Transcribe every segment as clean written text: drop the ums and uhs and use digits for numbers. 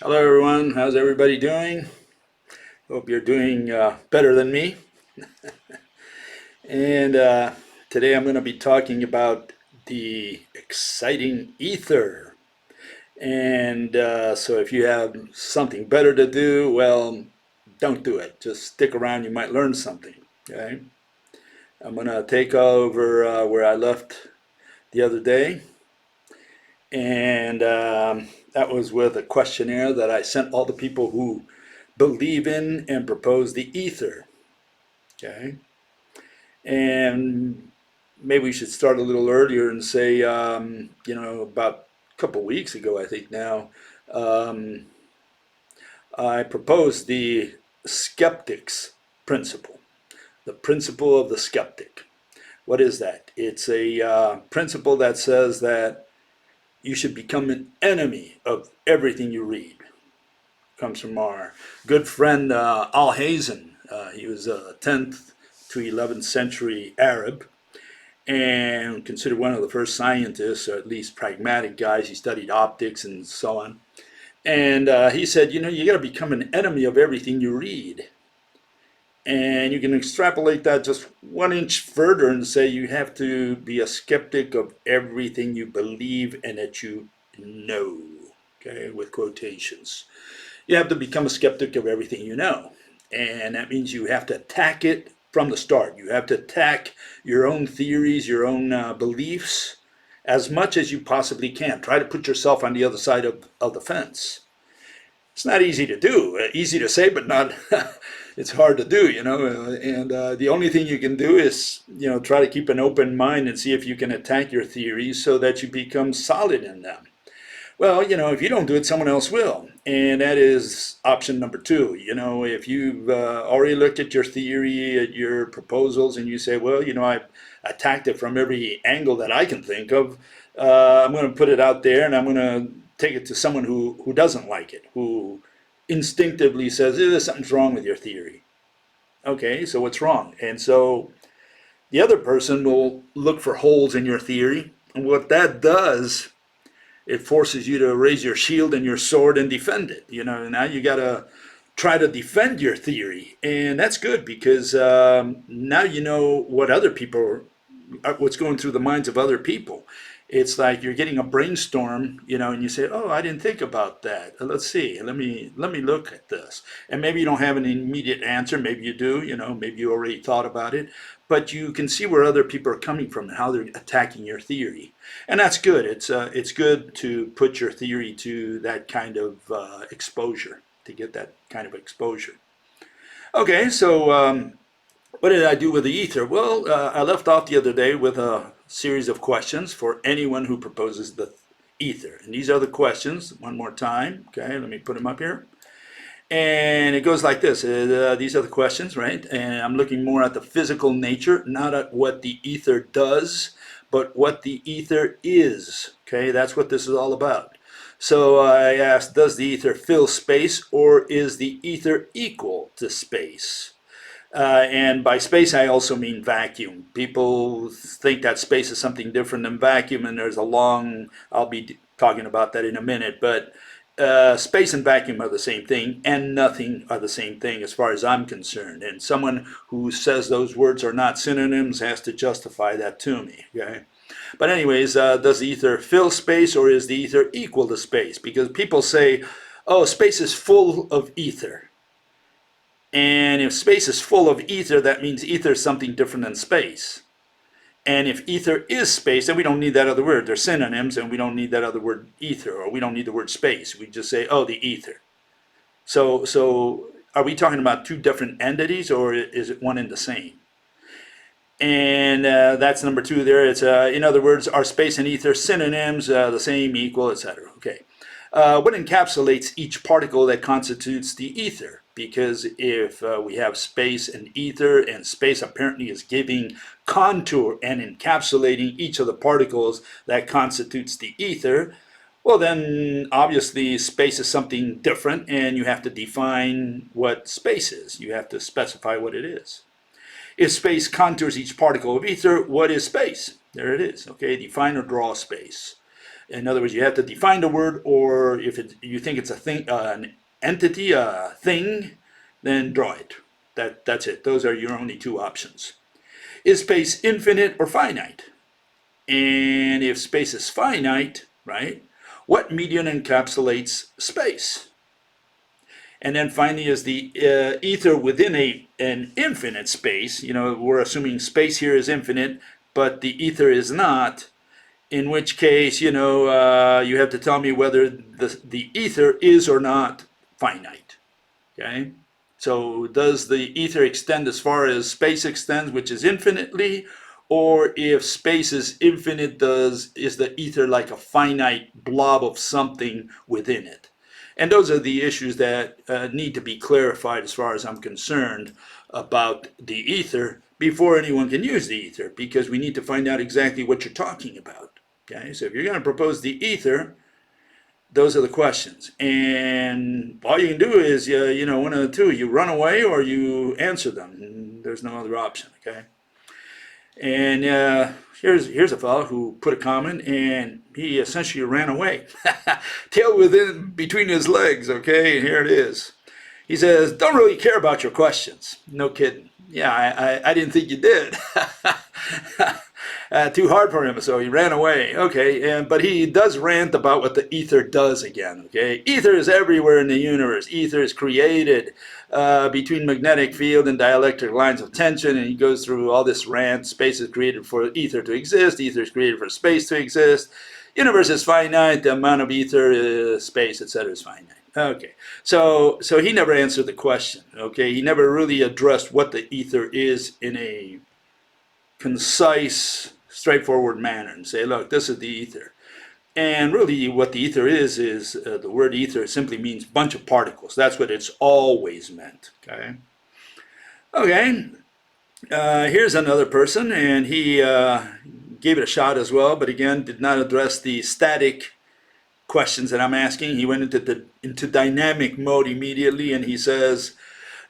Hello everyone, how's everybody doing? Hope you're doing better than me. And today I'm going to be talking about the exciting ether. And so if you have something better to do, well, don't do it. Just stick around, you might learn something. Okay? I'm going to take over where I left the other day. And that was with a questionnaire that I sent all the people who believe in and propose the ether. Okay, and maybe we should start a little earlier and say, about a couple of weeks ago, I think now, um, I proposed the skeptic's principle, the principle of the skeptic. What is that? It's a principle that says that you should become an enemy of everything you read. Comes from our good friend Al-Hazen. He was a 10th to 11th century Arab and considered one of the first scientists, or at least pragmatic guys. He studied optics and so on. And he said, you got to become an enemy of everything you read. And you can extrapolate that just 1 inch further and say you have to be a skeptic of everything you believe and that you know, okay, with quotations. You have to become a skeptic of everything you know. And that means you have to attack it from the start. You have to attack your own theories, your own beliefs, as much as you possibly can. Try to put yourself on the other side of the fence. It's not easy to do. Easy to say, but not. It's hard to do, And the only thing you can do is, try to keep an open mind and see if you can attack your theories so that you become solid in them. Well, if you don't do it, someone else will. And that is option number two. If you've already looked at your theory, at your proposals, and you say, well, I've attacked it from every angle that I can think of, I'm going to put it out there and I'm going to take it to someone who doesn't like it, who instinctively says, something's wrong with your theory. Okay, so what's wrong? And so the other person will look for holes in your theory. And what that does, it forces you to raise your shield and your sword and defend it. Now you got to try to defend your theory, and that's good because now you know what's going through the minds of other people. It's like you're getting a brainstorm, and you say, "Oh, I didn't think about that. Let's see. Let me look at this." And maybe you don't have an immediate answer. Maybe you do. Maybe you already thought about it, but you can see where other people are coming from and how they're attacking your theory, and that's good. It's good to put your theory to that kind of exposure, to get that kind of exposure. Okay, so what did I do with the ether? Well, I left off the other day with a series of questions for anyone who proposes the ether. And these are the questions, one more time. Okay, let me put them up here. And it goes like this. These are the questions, right? And I'm looking more at the physical nature, not at what the ether does, but what the ether is. Okay, that's what this is all about. So I asked, does the ether fill space or is the ether equal to space? And by space, I also mean vacuum. People think that space is something different than vacuum, and I'll be talking about that in a minute, but space and vacuum are the same thing, and nothing are the same thing as far as I'm concerned. And someone who says those words are not synonyms has to justify that to me. Okay. But anyways, does the ether fill space or is the ether equal to space? Because people say, oh, space is full of ether. And if space is full of ether, that means ether is something different than space. And if ether is space, then we don't need that other word. They're synonyms, and we don't need that other word ether, or we don't need the word space. We just say, oh, the ether. So are we talking about two different entities, or is it one and the same? And that's number two there. It's in other words, are space and ether synonyms, the same, equal, etc. Okay. What encapsulates each particle that constitutes the ether? Because if we have space and ether, and space apparently is giving contour and encapsulating each of the particles that constitutes the ether, well, then obviously space is something different, and you have to define what space is. You have to specify what it is. If space contours each particle of ether, what is space? There it is. Okay, define or draw space. In other words, you have to define the word, or if you think it's a thing, an entity, a thing, then draw it. That's it. Those are your only two options. Is space infinite or finite? And if space is finite, right, what medium encapsulates space? And then finally, is the ether within an infinite space? We're assuming space here is infinite, but the ether is not. In which case, you have to tell me whether the ether is or not finite. Okay? So does the ether extend as far as space extends, which is infinitely? Or if space is infinite, is the ether like a finite blob of something within it? And those are the issues that need to be clarified as far as I'm concerned about the ether before anyone can use the ether, because we need to find out exactly what you're talking about. Okay, so if you're going to propose the ether, those are the questions. And all you can do is, one of the two, you run away or you answer them. There's no other option, okay? And here's a fellow who put a comment, and he essentially ran away. Tail between his legs, okay? And here it is. He says, don't really care about your questions. No kidding. Yeah, I didn't think you did. Too hard for him, so he ran away. Okay, but he does rant about what the ether does again. Okay, ether is everywhere in the universe. Ether is created between magnetic field and dielectric lines of tension, and he goes through all this rant. Space is created for ether to exist. Ether is created for space to exist. Universe is finite. The amount of ether, space, etc., is finite. Okay, so he never answered the question. Okay, he never really addressed what the ether is in a concise, straightforward manner and say, look, this is the ether. And really what the ether is the word ether simply means bunch of particles. That's what it's always meant. Okay. Okay. Here's another person, and he gave it a shot as well, but again, did not address the static questions that I'm asking. He went into dynamic mode immediately, and he says,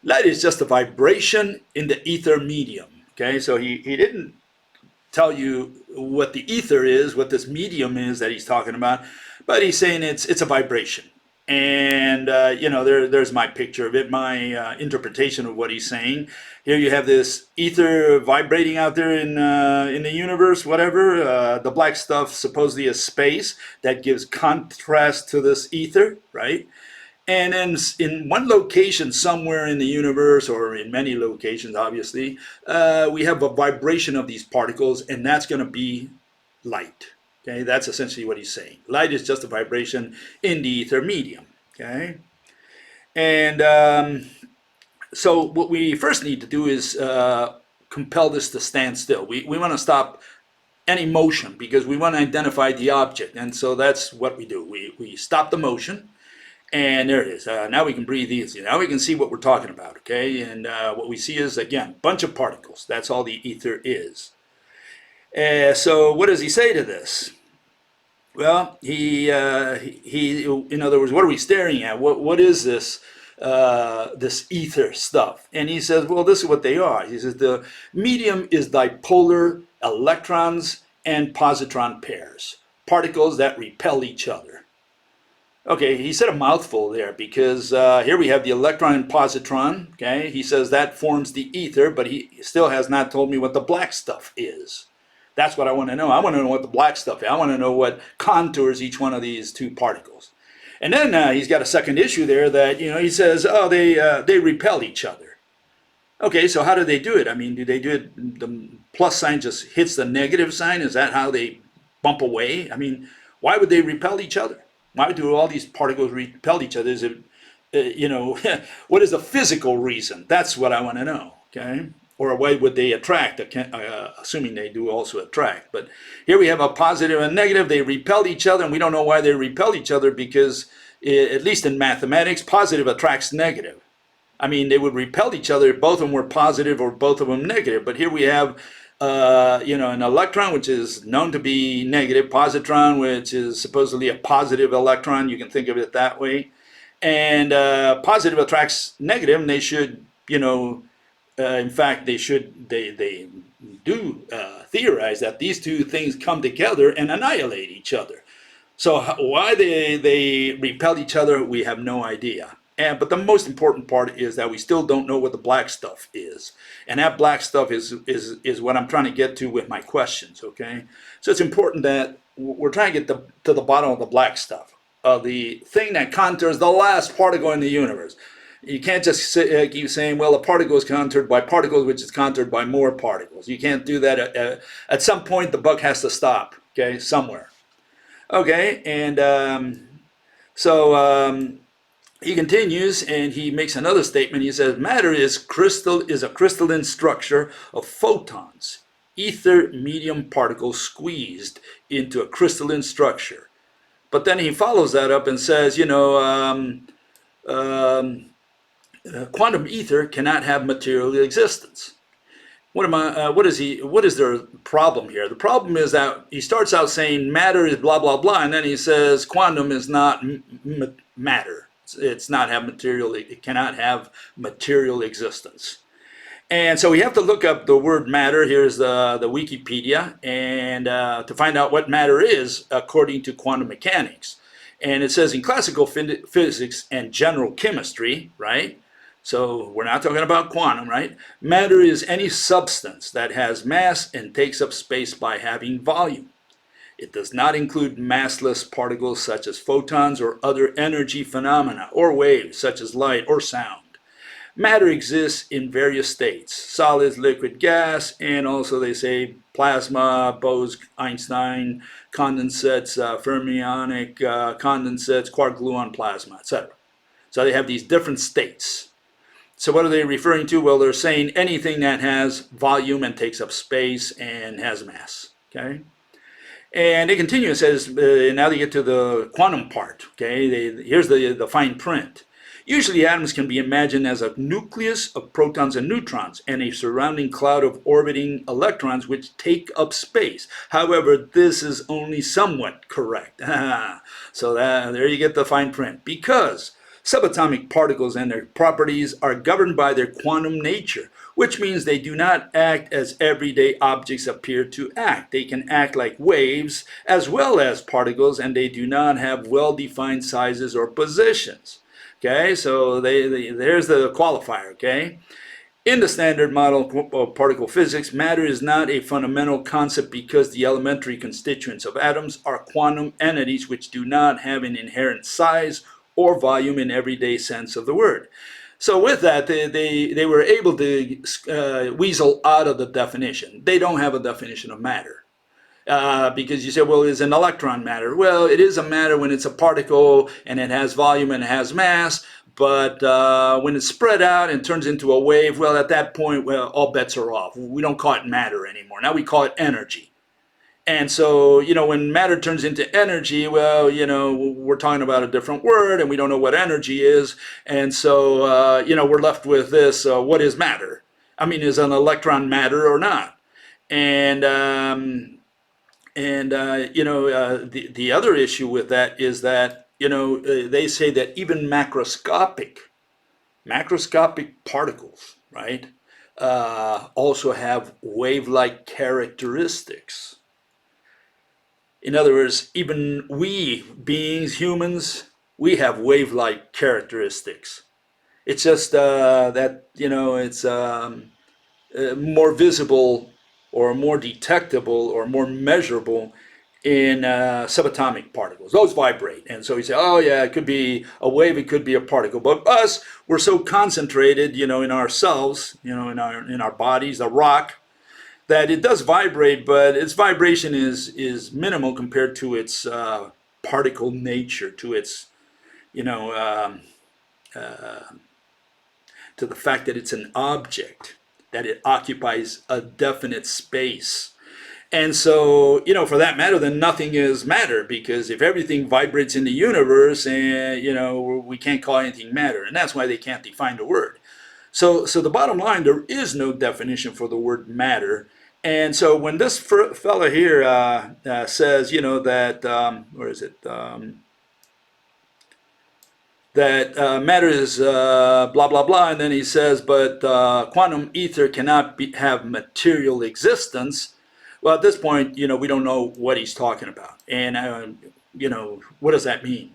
light is just a vibration in the ether medium. Okay, so he didn't tell you what the ether is, what this medium is that he's talking about, but he's saying it's a vibration. And there's my picture of it, my interpretation of what he's saying. Here you have this ether vibrating out there in the universe, whatever. The black stuff supposedly is space that gives contrast to this ether, right? And then in one location somewhere in the universe, or in many locations, obviously, we have a vibration of these particles, and that's going to be light. Okay, that's essentially what he's saying. Light is just a vibration in the ether medium. Okay, and so what we first need to do is compel this to stand still. We want to stop any motion because we want to identify the object, and so that's what we do. We stop the motion. And there it is. Now we can breathe easy. Now we can see what we're talking about, okay? And what we see is, again, a bunch of particles. That's all the ether is. So what does he say to this? Well, he in other words, what are we staring at? What is this ether stuff? And he says, well, this is what they are. He says the medium is dipolar electrons and positron pairs, particles that repel each other. Okay, he said a mouthful there because here we have the electron and positron. Okay, he says that forms the ether, but he still has not told me what the black stuff is. That's what I want to know. I want to know what the black stuff is. I want to know what contours each one of these two particles. And then he's got a second issue there that, he says, oh, they repel each other. Okay, so how do they do it? I mean, do they do it, the plus sign just hits the negative sign? Is that how they bump away? I mean, why would they repel each other? Why do all these particles repel each other? Is it, what is the physical reason? That's what I want to know, okay? Or why would they attract, assuming they do also attract. But here we have a positive and negative. They repel each other, and we don't know why they repel each other because, at least in mathematics, positive attracts negative. I mean, they would repel each other if both of them were positive or both of them negative. But here we have an electron, which is known to be negative, positron, which is supposedly a positive electron. You can think of it that way. And positive attracts negative, and they should, in fact, they do theorize that these two things come together and annihilate each other. So why they repel each other, we have no idea. But the most important part is that we still don't know what the black stuff is, and that black stuff is what I'm trying to get to with my questions. Okay, so it's important that we're trying to get to the bottom of the black stuff, the thing that contours the last particle in the universe. You can't just keep saying, well, a particle is contoured by particles, which is contoured by more particles. You can't do that. At some point, the buck has to stop. Okay, somewhere. Okay, and he continues and he makes another statement. He says, matter is a crystalline structure of photons, ether medium particles squeezed into a crystalline structure. But then he follows that up and says, quantum ether cannot have material existence. What is their problem here? The problem is that he starts out saying matter is blah blah blah, and then he says quantum is not matter. It's not have material. It cannot have material existence. And so we have to look up the word matter. Here's the Wikipedia, and to find out what matter is according to quantum mechanics. And it says in classical physics and general chemistry, right? So we're not talking about quantum, right? Matter is any substance that has mass and takes up space by having volume. It does not include massless particles such as photons or other energy phenomena or waves such as light or sound. Matter exists in various states: solids, liquid, gas, and also they say plasma, Bose-Einstein condensates, fermionic condensates, quark-gluon plasma, etc. So they have these different states. So what are they referring to? Well, they're saying anything that has volume and takes up space and has mass. Okay. And they continue. It says, now they get to the quantum part. Okay, here's the fine print. Usually atoms can be imagined as a nucleus of protons and neutrons and a surrounding cloud of orbiting electrons which take up space. However, this is only somewhat correct. So there you get the fine print. Because subatomic particles and their properties are governed by their quantum nature, which means they do not act as everyday objects appear to act. They can act like waves as well as particles, and they do not have well-defined sizes or positions. Okay, so there's the qualifier, okay? In the standard model of particle physics, matter is not a fundamental concept because the elementary constituents of atoms are quantum entities which do not have an inherent size or volume in everyday sense of the word. So with that, they were able to weasel out of the definition. They don't have a definition of matter. Because you say, well, is an electron matter? Well, it is a matter when it's a particle and it has volume and it has mass, but when it's spread out and turns into a wave, well, at that point, well, all bets are off. We don't call it matter anymore. Now we call it energy. And so, when matter turns into energy, well, we're talking about a different word and we don't know what energy is. And so, we're left with this, what is matter? I mean, is an electron matter or not? And the other issue with that is that, they say that even macroscopic particles, right, also have wave-like characteristics. In other words, even we beings, humans, we have wave-like characteristics. It's just that, it's more visible or more detectable or more measurable in subatomic particles. Those vibrate. And so you say, oh yeah, it could be a wave, it could be a particle. But us, we're so concentrated, in ourselves, in our bodies, the rock, that it does vibrate, but its vibration is minimal compared to its particle nature, to its, to the fact that it's an object, that it occupies a definite space. And so, for that matter, then nothing is matter, because if everything vibrates in the universe, and, we can't call anything matter. And that's why they can't define the word. So the bottom line, there is no definition for the word matter. And so when this fella here says, that, where is it? That matter is blah, blah, blah. And then he says, but quantum ether cannot have material existence. Well, at this point, we don't know what he's talking about. And what does that mean?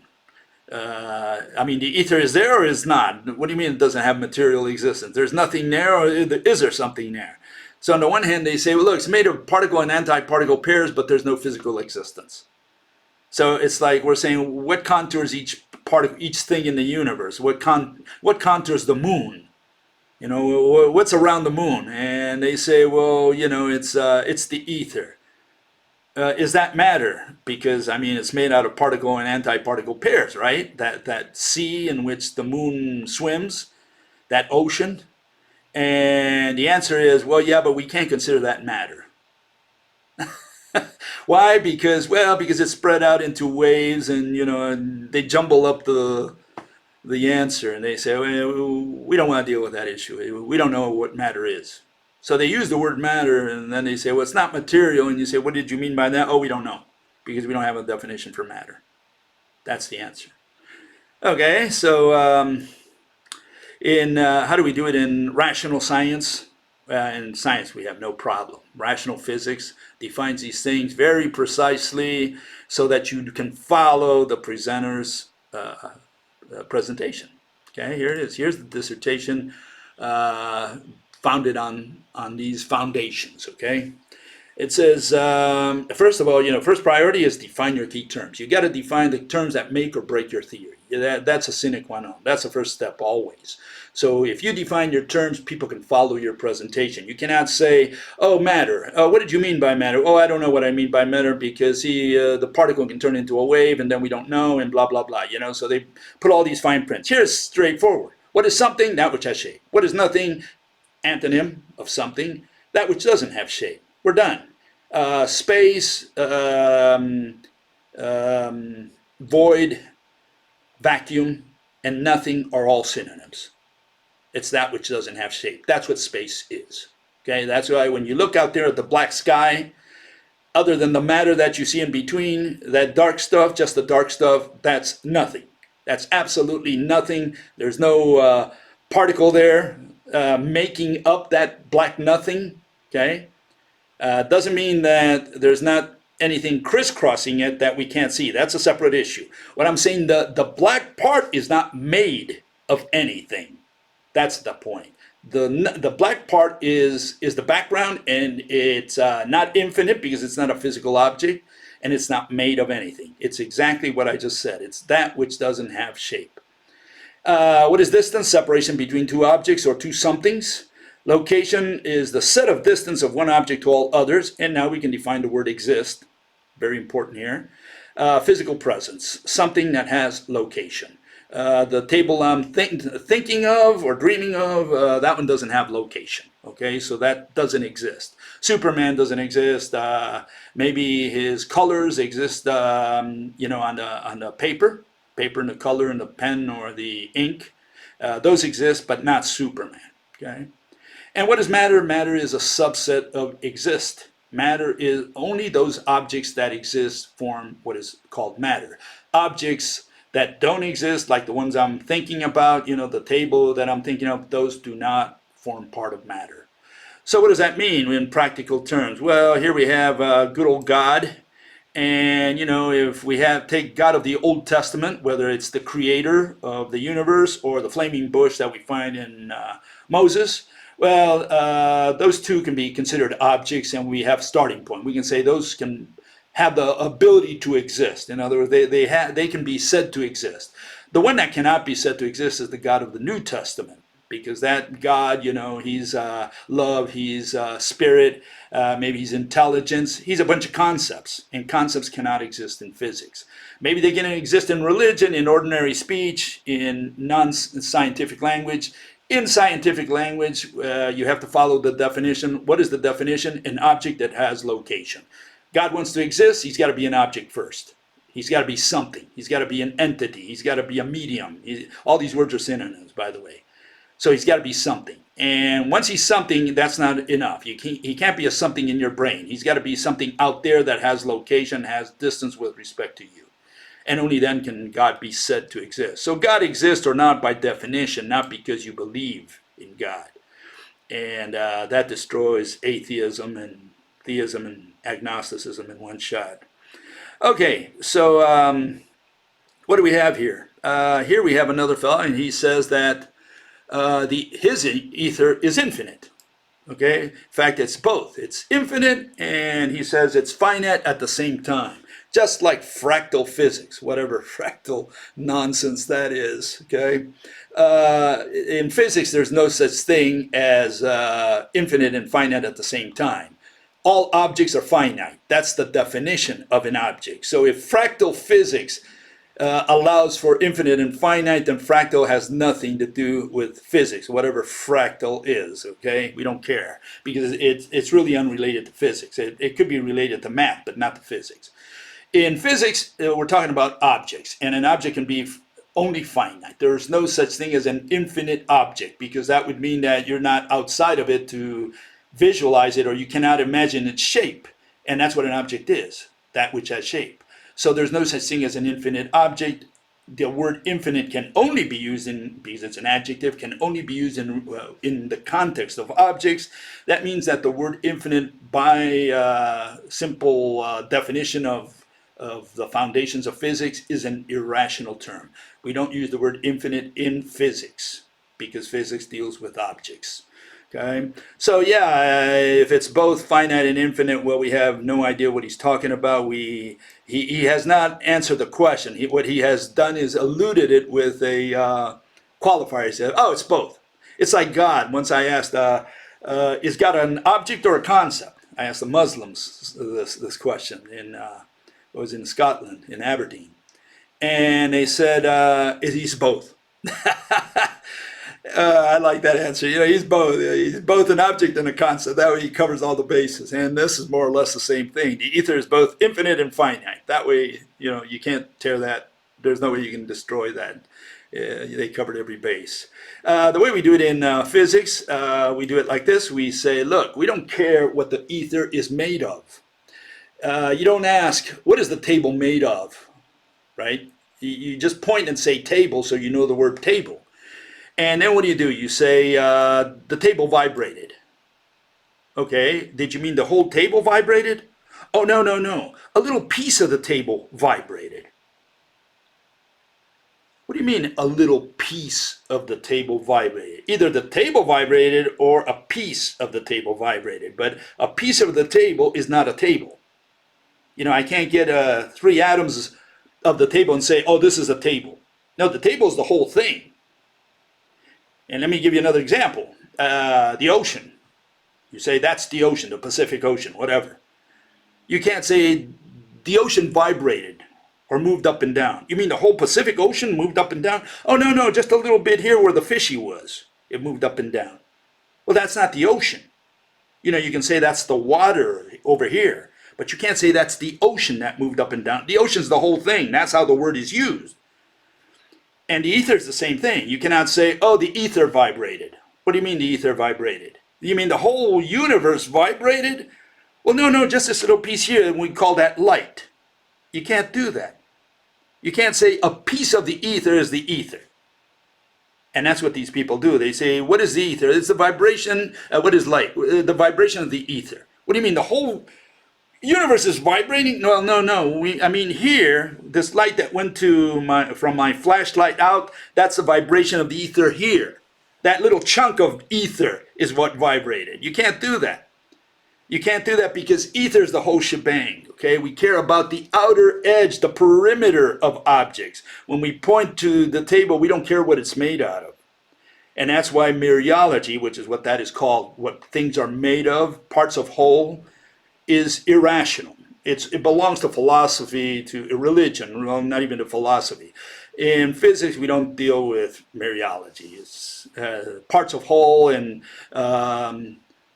I mean, the ether is there or is not? What do you mean it doesn't have material existence? There's nothing there, or is there something there? So on the one hand, they say, well, look, it's made of particle and antiparticle pairs, but there's no physical existence. So it's like we're saying, what contours each thing in the universe? What contours the moon? What's around the moon? And they say, well, it's the ether. Is that matter? Because I mean, it's made out of particle and antiparticle pairs, right? That sea in which the moon swims, that ocean. And the answer is, well, yeah, but we can't consider that matter. Why? Because it's spread out into waves, and they jumble up the answer, and they say, well, we don't want to deal with that issue. We don't know what matter is. So they use the word matter, and then they say, well, it's not material. And you say, what did you mean by that? Oh, we don't know, because we don't have a definition for matter. That's the answer. Okay, so how do we do it in rational science? In science, we have no problem. Rational physics defines these things very precisely so that you can follow the presenter's presentation. Okay, here it is. Here's the dissertation founded on these foundations. Okay, it says first of all, first priority is define your key terms. You got to define the terms that make or break your theory. That's a sine qua non. That's the first step always. So if you define your terms, people can follow your presentation. You cannot say, oh, matter. What did you mean by matter? Oh, I don't know what I mean by matter because the particle can turn into a wave and then we don't know and blah, blah, blah. So they put all these fine prints. Here's straightforward. What is something? That which has shape. What is nothing? Antonym of something. That which doesn't have shape. We're done. Space, void, vacuum, and nothing are all synonyms. It's that which doesn't have shape. That's what space is. Okay, that's why when you look out there at the black sky, other than the matter that you see in between, that dark stuff, just the dark stuff, that's nothing. That's absolutely nothing. There's no particle there making up that black nothing. Okay, doesn't mean that there's not anything crisscrossing it that we can't see. That's a separate issue. What I'm saying, the black part is not made of anything. That's the point. The black part is the background, and it's not infinite because it's not a physical object, and it's not made of anything. It's exactly what I just said. It's that which doesn't have shape. What is distance? Separation between two objects or two somethings. Location is the set of distance of one object to all others, and now we can define the word exist. Very important here. Physical presence, something that has location. The table I'm thinking of or dreaming of, that one doesn't have location. Okay, so that doesn't exist. Superman doesn't exist. Maybe his colors exist, on the paper and the color and the pen or the ink. Those exist, but not Superman. Okay, and what is matter? Matter is a subset of exist. Matter is only those objects that exist form what is called matter. Objects that don't exist, like the ones I'm thinking about, the table that I'm thinking of, those do not form part of matter. So what does that mean in practical terms? Well, here we have good old God. And, if we take God of the Old Testament, whether it's the creator of the universe or the flaming bush that we find in Moses, well, those two can be considered objects, and we have a starting point. We can say those can have the ability to exist. In other words, they can be said to exist. The one that cannot be said to exist is the God of the New Testament, because that God, he's love, he's spirit, maybe he's intelligence. He's a bunch of concepts, and concepts cannot exist in physics. Maybe they can exist in religion, in ordinary speech, in non-scientific language. In scientific language, you have to follow the definition. What is the definition? An object that has location. God wants to exist, he's got to be an object first. He's got to be something. He's got to be an entity. He's got to be a medium. All these words are synonyms, by the way. So he's got to be something. And once he's something, that's not enough. He can't be a something in your brain. He's got to be something out there that has location, has distance with respect to you. And only then can God be said to exist. So God exists or not by definition, not because you believe in God. And that destroys atheism and theism and agnosticism in one shot. Okay, so what do we have here? Here we have another fellow, and he says that his ether is infinite. Okay, in fact, it's both. It's infinite, and he says it's finite at the same time. Just like fractal physics, whatever fractal nonsense that is. Okay, in physics, there's no such thing as infinite and finite at the same time. All objects are finite. That's the definition of an object. So if fractal physics allows for infinite and finite, then fractal has nothing to do with physics, whatever fractal is, okay? We don't care, because it's really unrelated to physics. It could be related to math, but not to physics. In physics, we're talking about objects, and an object can be only finite. There's no such thing as an infinite object, because that would mean that you're not outside of it to visualize it, or you cannot imagine its shape. And that's what an object is, that which has shape. So there's no such thing as an infinite object. The word infinite can only be used because it's an adjective, can only be used in the context of objects. That means that the word infinite, by simple definition of the foundations of physics, is an irrational term. We don't use the word infinite in physics because physics deals with objects. Okay, so yeah, if it's both finite and infinite, well, we have no idea what he's talking about. He has not answered the question. What he has done is eluded it with a qualifier. He said, "Oh, it's both." It's like God. Once I asked, "Is God an object or a concept?" I asked the Muslims this question. It was in Scotland, in Aberdeen, and they said, "He's both." I like that answer. You know, he's both. He's both an object and a concept. That way he covers all the bases. And this is more or less the same thing. The ether is both infinite and finite. That way, you know, you can't tear that. There's no way you can destroy that. They covered every base. The way we do it in physics, we do it like this. We say, look, we don't care what the ether is made of. You don't ask, what is the table made of, right? You just point and say table so you know the word table. And then what do? You say, the table vibrated. Okay, did you mean the whole table vibrated? Oh, no, no, no. A little piece of the table vibrated. What do you mean a little piece of the table vibrated? Either the table vibrated or a piece of the table vibrated. But a piece of the table is not a table. You know, I can't get 3 atoms of the table and say, oh, this is a table. No, the table is the whole thing. And let me give you another example. The ocean. You say, that's the ocean, the Pacific Ocean, whatever. You can't say, the ocean vibrated or moved up and down. You mean the whole Pacific Ocean moved up and down? Oh, no, no, just a little bit here where the fishy was. It moved up and down. Well, that's not the ocean. You know, you can say that's the water over here, but you can't say that's the ocean that moved up and down. The ocean's the whole thing. That's how the word is used. And the ether is the same thing. You cannot say, oh, the ether vibrated. What do you mean the ether vibrated? You mean the whole universe vibrated? Well, no, no, just this little piece here, and we call that light. You can't do that. You can't say a piece of the ether is the ether. And that's what these people do. They say, what is the ether? It's the vibration. What is light? The vibration of the ether. What do you mean? The whole universe is vibrating? No, no, no. I mean here, this light that went from my flashlight out, that's the vibration of the ether here. That little chunk of ether is what vibrated. You can't do that. You can't do that because ether is the whole shebang. Okay, we care about the outer edge, the perimeter of objects. When we point to the table, we don't care what it's made out of. And that's why mereology, which is what that is called, what things are made of, parts of whole, is irrational. It belongs to philosophy, to religion, well, not even to philosophy. In physics, we don't deal with mereology. It's parts of whole and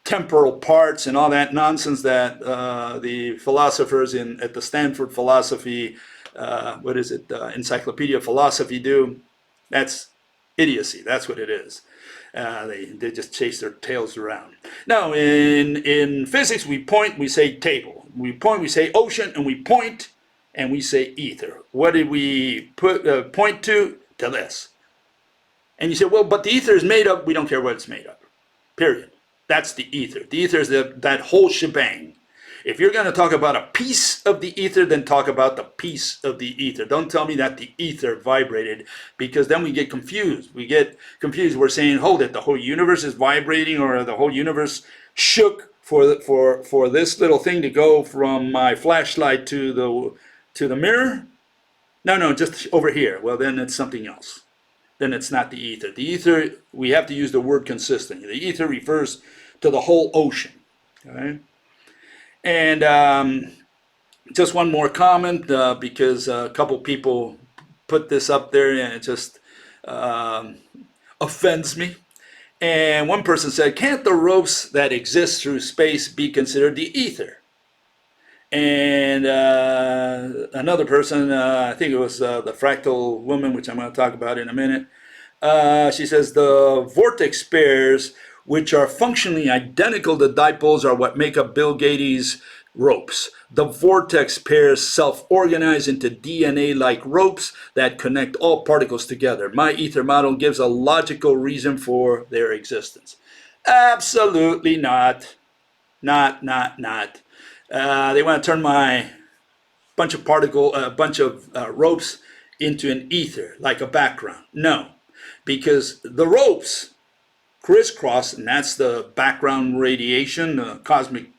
temporal parts and all that nonsense that the philosophers at the Stanford Philosophy, Encyclopedia of Philosophy do. That's idiocy. That's what it is. They just chase their tails around. Now, in physics, we point, we say table. We point, we say ocean, and we point, and we say ether. What did we point to? To this. And you say, well, but the ether is made of, we don't care what it's made of. Period. That's the ether. The ether is that whole shebang. If you're going to talk about a piece of the ether, then talk about the piece of the ether. Don't tell me that the ether vibrated, because then we get confused. We're saying, hold it, the whole universe is vibrating, or the whole universe shook for this little thing to go from my flashlight to the mirror. No, just over here. Well, then it's something else. Then it's not the ether. The ether, we have to use the word consistently. The ether refers to the whole ocean. Okay? And just one more comment, because a couple people put this up there and it just offends me. And one person said, can't the ropes that exist through space be considered the ether? And another person, I think it was the fractal woman, which I'm going to talk about in a minute, she says the vortex pairs, which are functionally identical to dipoles, are what make up Bill Gates' ropes. The vortex pairs self-organize into DNA-like ropes that connect all particles together. My ether model gives a logical reason for their existence. Absolutely not. Not. They want to turn my bunch of ropes into an ether, like a background. No, because the ropes crisscross, and that's the background radiation, cosmic,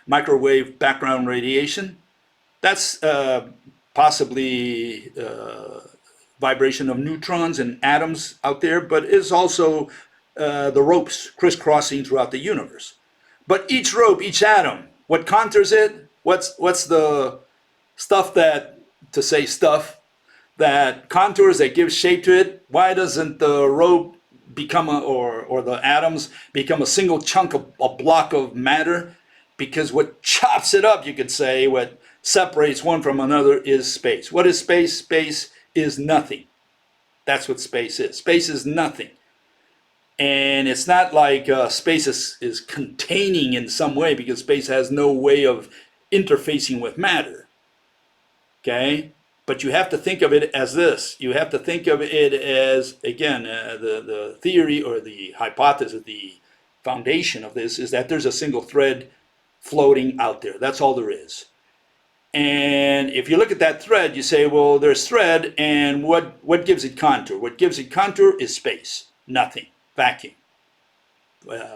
microwave background radiation. That's possibly vibration of neutrons and atoms out there, but it's also the ropes crisscrossing throughout the universe. But each rope, each atom, what contours it? What's the stuff that contours, that gives shape to it? Why doesn't the rope become or the atoms become a single chunk of a block of matter? Because what chops it up, you could say, what separates one from another is space. What is space? Space is nothing. That's what space is. Space is nothing. And it's not like space is containing in some way, because space has no way of interfacing with matter. Okay? But you have to think of it as this. You have to think of it as, again, the theory or the hypothesis, the foundation of this is that there's a single thread floating out there. That's all there is. And if you look at that thread, you say, well, there's thread, and what gives it contour? What gives it contour is space. Nothing. Vacuum.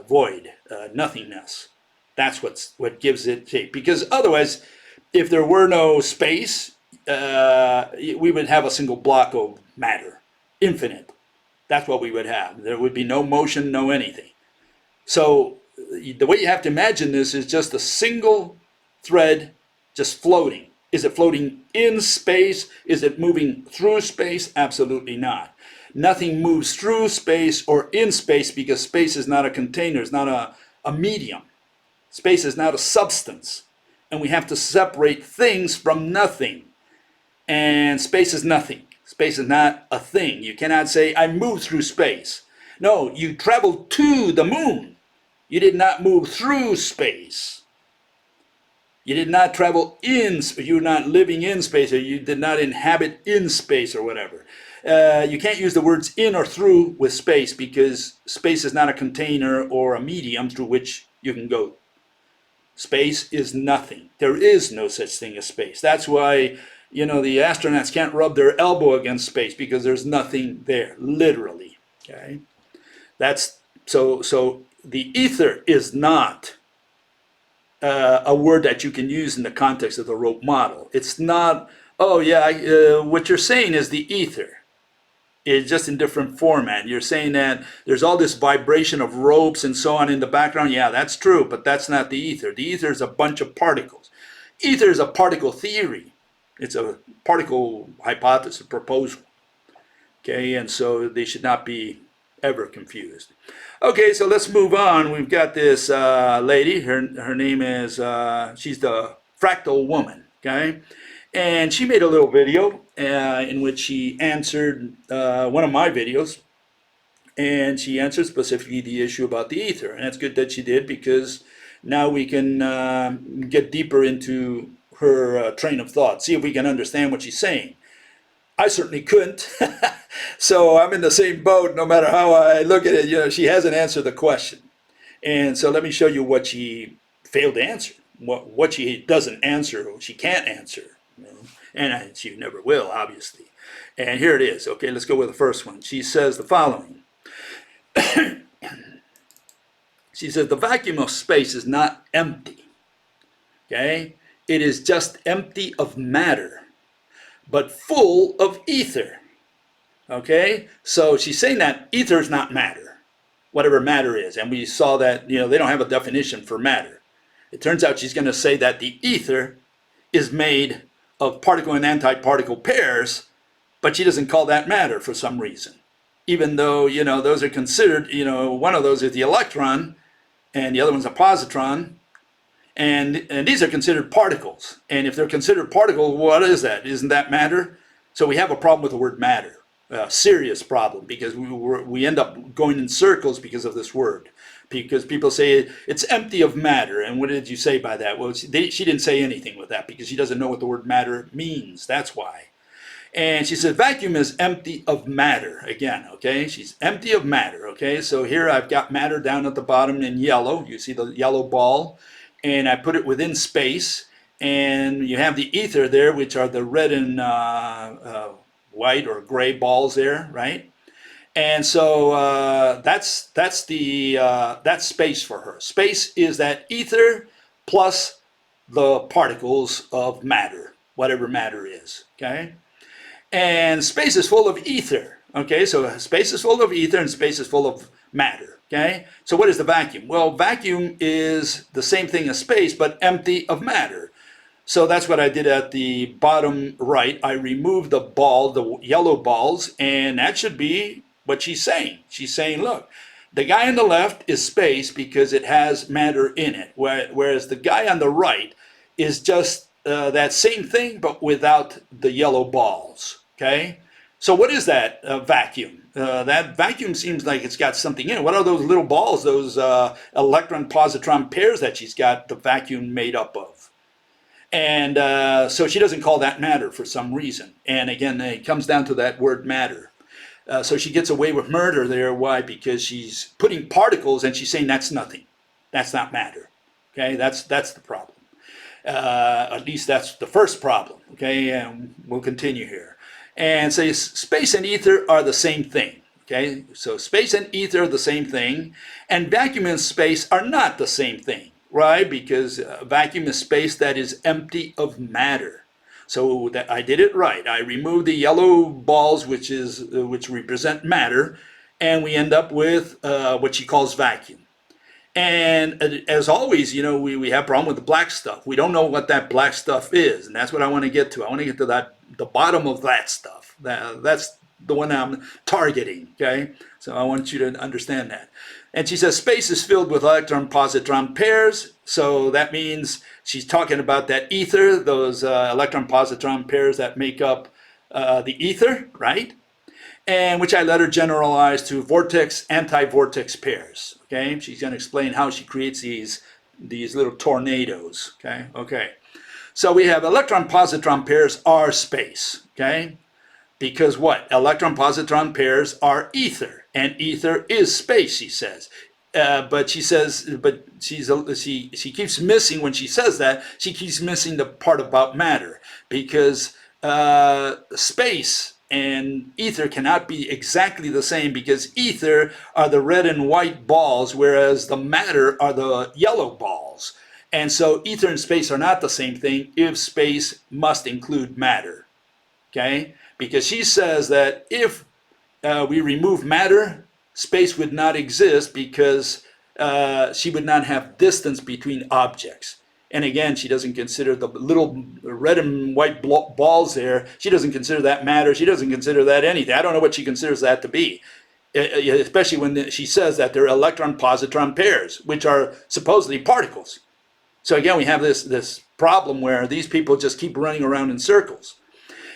Void. Nothingness. That's what gives it shape. Because otherwise, if there were no space, we would have a single block of matter. Infinite. That's what we would have. There would be no motion, no anything. So the way you have to imagine this is just a single thread just floating. Is it floating in space? Is it moving through space? Absolutely not. Nothing moves through space or in space, because space is not a container. It's not a medium. Space is not a substance. And we have to separate things from nothing. And space is nothing. Space is not a thing. You cannot say, I moved through space. No, you traveled to the moon. You did not move through space. You did not travel in, you're not living in space, or you did not inhabit in space, or whatever. You can't use the words in or through with space, because space is not a container or a medium through which you can go. Space is nothing. There is no such thing as space. That's why, the astronauts can't rub their elbow against space, because there's nothing there, literally. Okay? That's so the ether is not a word that you can use in the context of the rope model. It's not, what you're saying is the ether. It's just in different format. You're saying that there's all this vibration of ropes and so on in the background. Yeah, that's true, but that's not the ether. The ether is a bunch of particles. Ether is a particle theory. It's a particle hypothesis, a proposal. Okay, and so they should not be ever confused. Okay, so let's move on. We've got this lady. Her name is, she's the fractal woman. Okay, and she made a little video in which she answered one of my videos, and she answered specifically the issue about the ether. And it's good that she did, because now we can get deeper into her train of thought, see if we can understand what she's saying. I certainly couldn't. So I'm in the same boat no matter how I look at it. She hasn't answered the question. And so let me show you what she failed to answer, what she doesn't answer, or she can't answer, you know? And she never will, obviously. And here it is. Okay, let's go with the first one. She says the following. She says the vacuum of space is not empty. Okay, it is just empty of matter, but full of ether. Okay, so she's saying that ether is not matter, whatever matter is, and we saw that, you know, they don't have a definition for matter. It turns out she's going to say that the ether is made of particle and antiparticle pairs, but she doesn't call that matter for some reason. Even though, you know, those are considered, you know, one of those is the electron and the other one's a positron. And these are considered particles. And if they're considered particles, what is that? Isn't that matter? So we have a problem with the word matter. A serious problem, because we end up going in circles because of this word. Because people say it's empty of matter. And what did you say by that? Well, she didn't say anything with that because she doesn't know what the word matter means. That's why. And she said vacuum is empty of matter. Again, okay? She's empty of matter, okay? So here I've got matter down at the bottom in yellow. You see the yellow ball? And I put it within space. And you have the ether there, which are the red and white or gray balls there, right? And so that's space for her. Space is that ether plus the particles of matter, whatever matter is, okay? And space is full of ether, okay? So space is full of ether and space is full of matter, okay? So what is the vacuum? Well, vacuum is the same thing as space, but empty of matter. So that's what I did at the bottom right. I removed the ball, the yellow balls, and that should be what she's saying. She's saying, look, the guy on the left is space because it has matter in it, whereas the guy on the right is just that same thing, but without the yellow balls, okay? So what is that vacuum? That vacuum seems like it's got something in it. What are those little balls, those electron-positron pairs that she's got the vacuum made up of? And so she doesn't call that matter for some reason. And again, it comes down to that word matter. So she gets away with murder there. Why? Because she's putting particles and she's saying that's nothing. That's not matter. Okay, that's the problem. At least that's the first problem. Okay, and we'll continue here. And say space and ether are the same thing. Okay, so space and ether are the same thing, and vacuum and space are not the same thing. Right, because vacuum is space that is empty of matter. So that I did it right. I removed the yellow balls, which represent matter, and we end up with what she calls vacuum. And as always, you know, we have a problem with the black stuff. We don't know what that black stuff is, and that's what I want to get to. I want to get to the bottom of that stuff. That's the one I'm targeting. Okay, so I want you to understand that. And she says space is filled with electron-positron pairs. So that means she's talking about that ether, those electron-positron pairs that make up the ether, right? And which I let her generalize to vortex, anti-vortex pairs. Okay, she's going to explain how she creates these little tornadoes. Okay. So we have electron-positron pairs are space. Okay. Because what? Electron-positron pairs are ether, and ether is space, she says. But she keeps missing, when she says that, she keeps missing the part about matter, because space and ether cannot be exactly the same, because ether are the red and white balls, whereas the matter are the yellow balls. And so ether and space are not the same thing if space must include matter. Okay? Because she says that if we remove matter, space would not exist, because she would not have distance between objects. And again, she doesn't consider the little red and white balls there. She doesn't consider that matter. She doesn't consider that anything. I don't know what she considers that to be, especially when she says that they're electron-positron pairs, which are supposedly particles. So again, we have this problem where these people just keep running around in circles.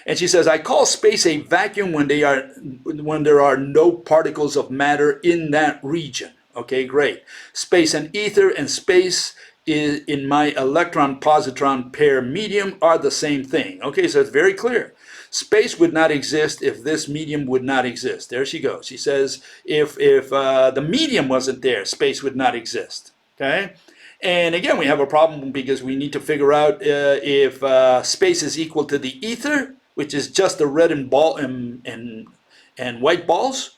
And she says, I call space a vacuum when there are no particles of matter in that region. Okay, great. Space and ether and space in my electron-positron pair medium are the same thing. Okay, so it's very clear. space would not exist if this medium would not exist. There she goes. She says, if the medium wasn't there, space would not exist. Okay? And again, we have a problem because we need to figure out if space is equal to the ether, which is just the red and white balls,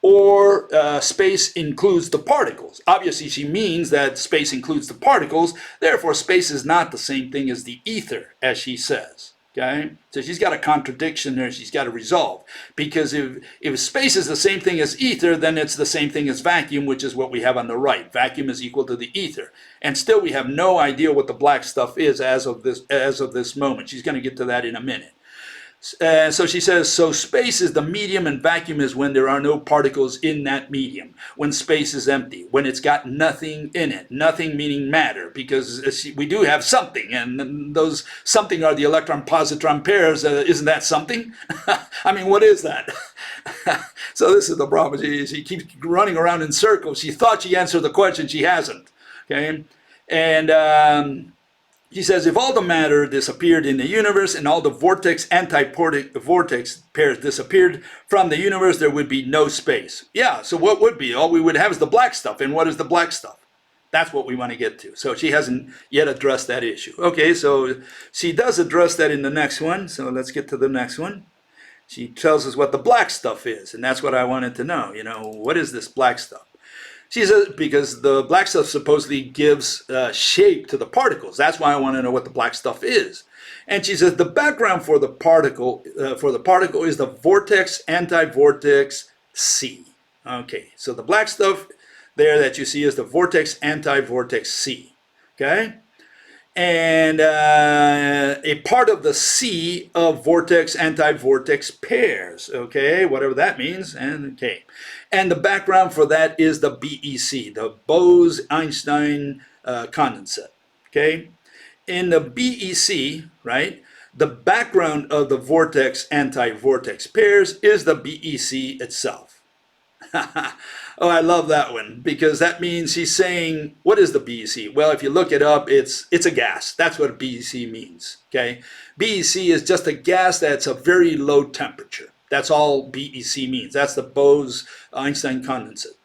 or space includes the particles. Obviously, she means that space includes the particles. Therefore, space is not the same thing as the ether, as she says. Okay, so she's got a contradiction there she's got to resolve. Because if space is the same thing as ether, then it's the same thing as vacuum, which is what we have on the right. Vacuum is equal to the ether, and still we have no idea what the black stuff is as of this moment. She's going to get to that in a minute. So she says, so space is the medium and vacuum is when there are no particles in that medium, when space is empty, when it's got nothing in it, nothing meaning matter, because we do have something, and those something are the electron-positron pairs. Isn't that something? I mean, what is that? So this is the problem. She keeps running around in circles. She thought she answered the question. She hasn't. Okay? And she says, if all the matter disappeared in the universe and all the vortex-anti-vortex pairs disappeared from the universe, there would be no space. Yeah, so what would be? All we would have is the black stuff. And what is the black stuff? That's what we want to get to. So she hasn't yet addressed that issue. Okay, so she does address that in the next one. So let's get to the next one. She tells us what the black stuff is. And that's what I wanted to know. You know, what is this black stuff? She says, because the black stuff supposedly gives shape to the particles. That's why I want to know what the black stuff is. And she says the background for the particle is the vortex-anti-vortex C. Okay, so the black stuff there that you see is the vortex-anti-vortex C. Okay, and a part of the C of vortex-anti-vortex pairs. Okay, whatever that means. And okay. And the background for that is the BEC, the Bose-Einstein condensate. Okay? In the BEC, right, the background of the vortex-anti-vortex pairs is the BEC itself. Oh, I love that one, because that means he's saying, what is the BEC? Well, if you look it up, it's a gas. That's what BEC means. Okay? BEC is just a gas that's a very low temperature. That's all BEC means. That's the Bose-Einstein condensate.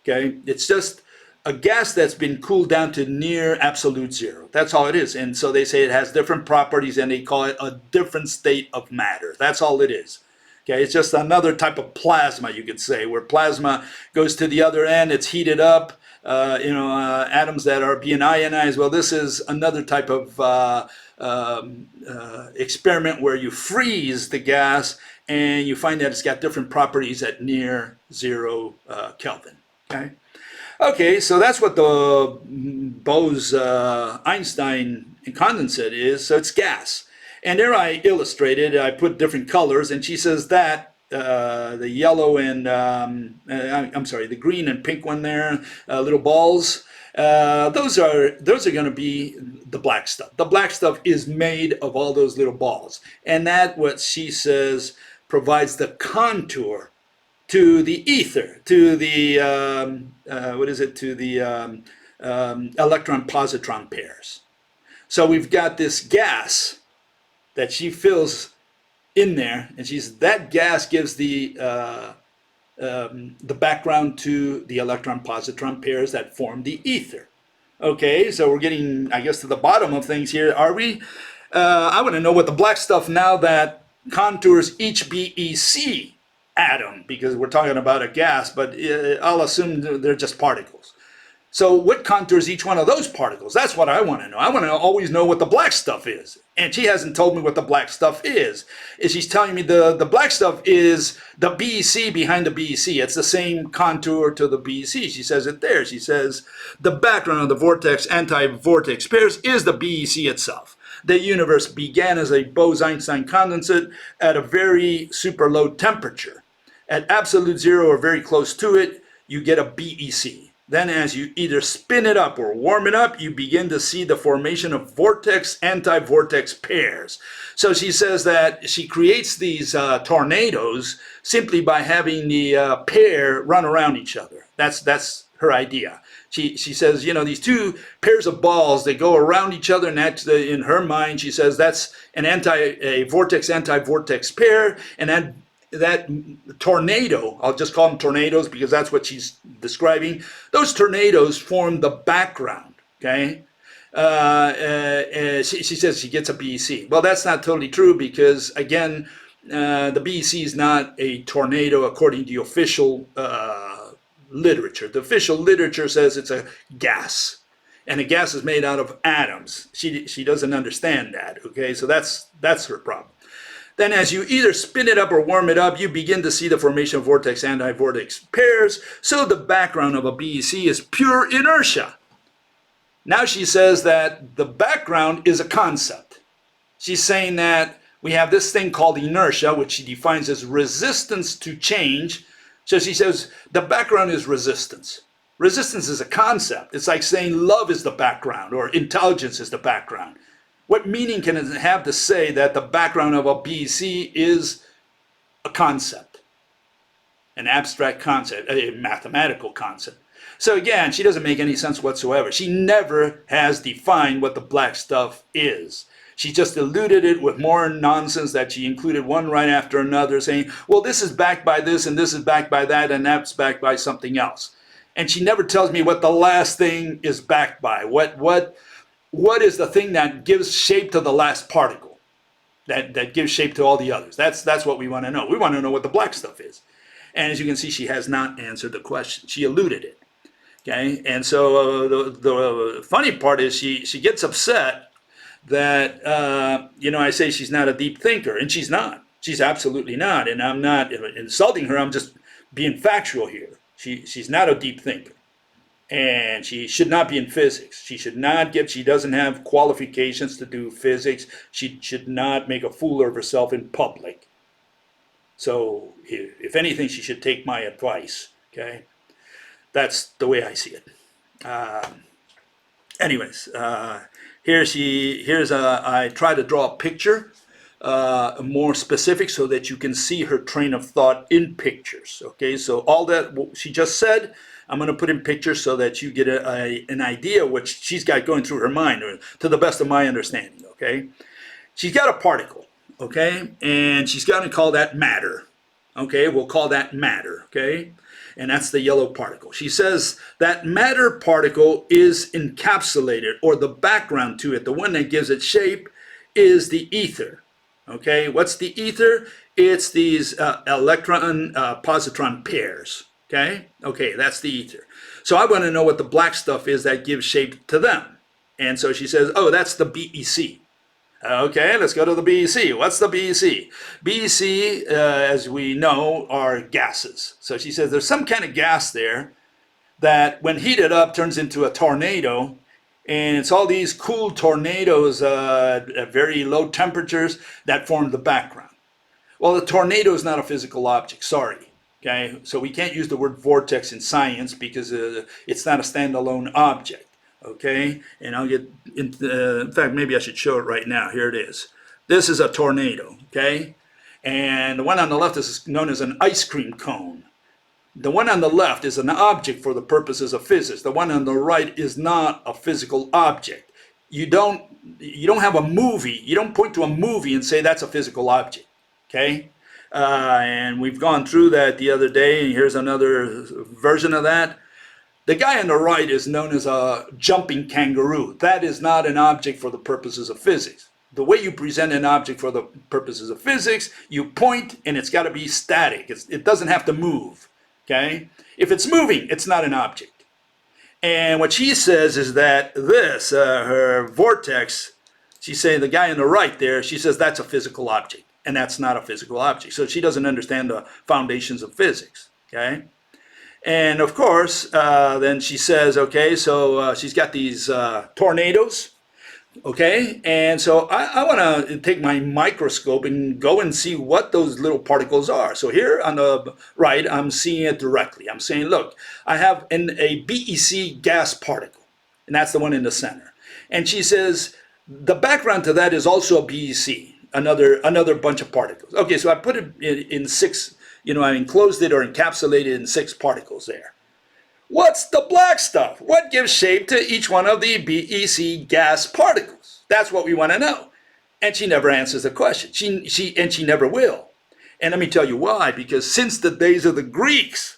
Okay? It's just a gas that's been cooled down to near absolute zero. That's all it is. And so they say it has different properties and they call it a different state of matter. That's all it is. Okay? It's just another type of plasma, you could say, where plasma goes to the other end, it's heated up, atoms that are being ionized. Well, this is another type of experiment where you freeze the gas and you find that it's got different properties at near 0 Kelvin. Okay, so that's what the Bose-Einstein condensate is. So it's gas. And there I illustrated, I put different colors, and she says that the yellow and, the green and pink one there, little balls, those are going to be the black stuff. The black stuff is made of all those little balls. And that, what she says, provides the contour to the ether, to the, electron-positron pairs. So we've got this gas that she fills in there, and that gas gives the background to the electron-positron pairs that form the ether. Okay, so we're getting, I guess, to the bottom of things here. Are we? I want to know what the black stuff now that contours each BEC atom, because we're talking about a gas, but I'll assume they're just particles. So what contours each one of those particles? That's what I want to know. I want to always know what the black stuff is. And she hasn't told me what the black stuff is. She's telling me the black stuff is the BEC behind the BEC. It's the same contour to the BEC. She says it there. She says the background of the vortex-anti-vortex pairs is the BEC itself. The universe began as a Bose-Einstein condensate at a very super low temperature. At absolute zero or very close to it, you get a BEC. Then as you either spin it up or warm it up, you begin to see the formation of vortex-anti-vortex pairs. So she says that she creates these tornadoes simply by having the pair run around each other. That's her idea. She says, you know, these two pairs of balls, they go around each other, and that's in her mind, she says that's a vortex anti-vortex pair, and that tornado, I'll just call them tornadoes because that's what she's describing. Those tornadoes form the background, okay? She says she gets a BEC. Well, that's not totally true because, again, the BEC is not a tornado according to the official literature. The official literature says it's a gas, and a gas is made out of atoms. She doesn't understand that, okay? So that's her problem. Then as you either spin it up or warm it up, you begin to see the formation of vortex anti-vortex pairs. So the background of a BEC is pure inertia. Now she says that the background is a concept. She's saying that we have this thing called inertia, which she defines as resistance to change. So she says the background is resistance. Resistance is a concept. It's like saying love is the background or intelligence is the background. What meaning can it have to say that the background of a BEC is a concept, an abstract concept, a mathematical concept? So again, she doesn't make any sense whatsoever. She never has defined what the black stuff is. She just eluded it with more nonsense that she included one right after another, saying, well, this is backed by this, and this is backed by that, and that's backed by something else. And she never tells me what the last thing is backed by. What is the thing that gives shape to the last particle, that gives shape to all the others? That's what we want to know. We want to know what the black stuff is. And as you can see, she has not answered the question. She eluded it. Okay, and so the funny part is she gets upset that, you know, I say she's not a deep thinker, and she's not. She's absolutely not, and I'm not insulting her. I'm just being factual here. She's not a deep thinker, and she should not be in physics. She doesn't have qualifications to do physics. She should not make a fool of herself in public. So if anything, she should take my advice, okay? That's the way I see it. Anyways, I try to draw a picture, more specific, so that you can see her train of thought in pictures. Okay, so all that she just said, I'm going to put in pictures so that you get an idea what she's got going through her mind, or to the best of my understanding. Okay, she's got a particle. Okay, and she's going to call that matter. Okay, we'll call that matter. Okay. And that's the yellow particle. She says that matter particle is encapsulated, or the background to it, the one that gives it shape, is the ether. Okay, what's the ether? It's these electron-positron pairs. Okay, that's the ether. So I want to know what the black stuff is that gives shape to them. And so she says, oh, that's the BEC. Okay, let's go to the BEC. What's the BEC? BEC, as we know, are gases. So she says there's some kind of gas there that when heated up turns into a tornado, and it's all these cool tornadoes at very low temperatures that form the background. Well, the tornado is not a physical object, sorry. Okay, so we can't use the word vortex in science because it's not a standalone object. Okay, and I'll get in fact, maybe I should show it right now. Here it is. This is a tornado, okay? And the one on the left is known as an ice cream cone. The one on the left is an object for the purposes of physics. The one on the right is not a physical object. You don't have a movie. You don't point to a movie and say that's a physical object, okay? And we've gone through that the other day, and here's another version of that. The guy on the right is known as a jumping kangaroo. That is not an object for the purposes of physics. The way you present an object for the purposes of physics, you point and it's got to be static. It doesn't have to move, okay? If it's moving, it's not an object. And what she says is that this, her vortex, she's saying the guy on the right there, she says that's a physical object, and that's not a physical object. So she doesn't understand the foundations of physics, okay? And of course, then she says, okay, so she's got these tornadoes, okay? And so I want to take my microscope and go and see what those little particles are. So here on the right, I'm seeing it directly. I'm saying, look, I have a BEC gas particle, and that's the one in the center. And she says, the background to that is also a BEC, another bunch of particles. Okay, so I put it in six. I enclosed it or encapsulated in 6 particles there. What's the black stuff? What gives shape to each one of the BEC gas particles? That's what we want to know. And she never answers the question. She never will. And let me tell you why. Because since the days of the Greeks,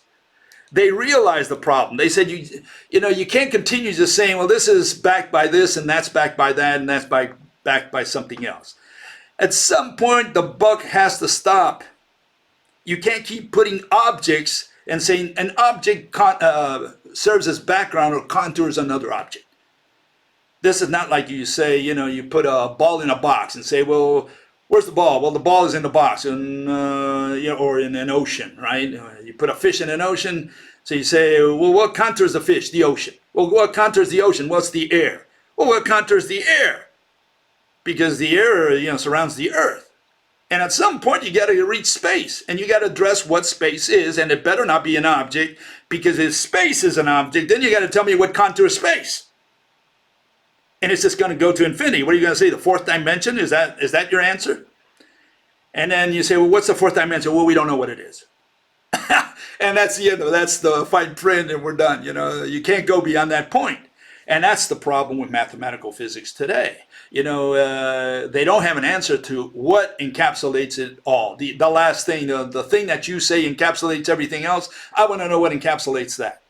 they realized the problem. They said, you can't continue just saying, well, this is backed by this, and that's backed by that, and that's backed by something else. At some point, the buck has to stop. You can't keep putting objects and saying an object serves as background or contours another object. This is not like you say, you put a ball in a box and say, well, where's the ball? Well, the ball is in the box, and or in an ocean, right? You put a fish in an ocean, so you say, well, what contours the fish? The ocean. Well, what contours the ocean? What's the air? Well, what contours the air? Because the air, surrounds the Earth. And at some point, you got to reach space, and you got to address what space is, and it better not be an object, because if space is an object, then you got to tell me what contours space. And it's just going to go to infinity. What are you going to say? The fourth dimension? Is that your answer? And then you say, well, what's the fourth dimension? Well, we don't know what it is. And that's the end of it. That's the fine print, and we're done. You can't go beyond that point. And that's the problem with mathematical physics today. They don't have an answer to what encapsulates it all. The last thing, the thing that you say encapsulates everything else, I want to know what encapsulates that.